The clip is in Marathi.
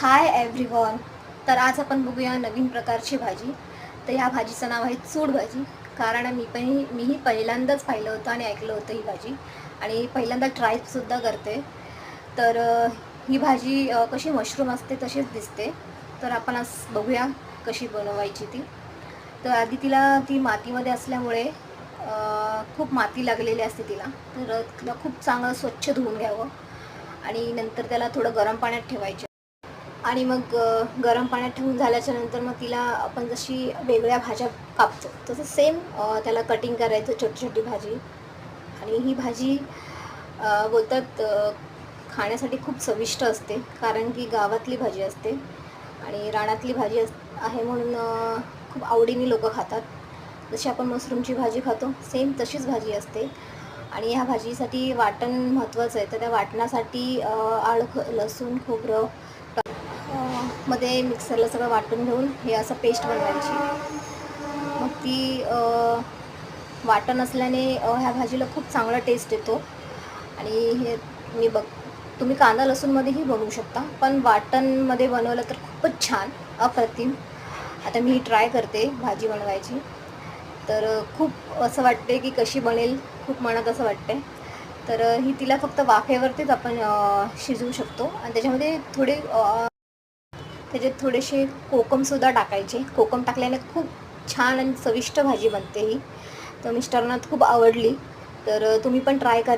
Hi everyone. तर आज आपण बघूया नवीन प्रकारची भाजी. तर ह्या भाजीचं नाव आहे चूड भाजी. कारण मीही पहिल्यांदाच पाहिलं होतं आणि ऐकलं होतं ही भाजी, आणि पहिल्यांदा ट्रायसुद्धा करते. तर ही भाजी कशी मशरूम असते तशीच दिसते. तर आपण आज बघूया कशी बनवायची ती. तर आधी ती मातीमध्ये असल्यामुळे खूप माती लागलेली असते तिला. तर तिला खूप चांगलं स्वच्छ धुवून घ्यावं आणि नंतर त्याला थोडं गरम पाण्यात ठेवायचे. आणि मग गरम पाण्यात ठेवून झाल्याच्या नंतर मग तिला आपण जशी वेगळ्या भाज्या कापतो तसं सेम त्याला कटिंग करायचं, छोटी छोटी भाजी. आणि ही भाजी बोलतात खाण्यासाठी खूप चविष्ट असते, कारण की गावातली भाजी असते आणि रानातली भाजी आहे म्हणून खूप आवडीने लोकं खातात. जशी आपण मशरूमची भाजी खातो सेम तशीच भाजी असते. आणि ह्या भाजीसाठी वाटण महत्त्वाचं आहे. तर त्या वाटणासाठी आलं, लसूण, खोबरं मध्ये मिक्सरला सगळं वाटून घेऊन हे असं पेस्ट बनवायची. मग ती वाटण असल्याने ह्या भाजीला खूप चांगला टेस्ट येतो. आणि हे तुम्ही कांदा लसूणमध्येही बनवू शकता, पण वाटणमध्ये बनवलं तर खूपच छान, अप्रतिम. आता मी ट्राय करते भाजी बनवायची. तर खूप असं वाटते की कशी बनेल, खूप मनात असं वाटते. तर ही तिला फक्त वाफेवरतीच आपण शिजवू शकतो. आणि त्याच्यात थोडेसे कोकमसुद्धा टाकायचे. कोकम टाकल्याने खूप छान आणि चविष्ट भाजी बनते ही. तर मिस्टरांना खूप आवडली. तर तुम्ही पण ट्राय करा.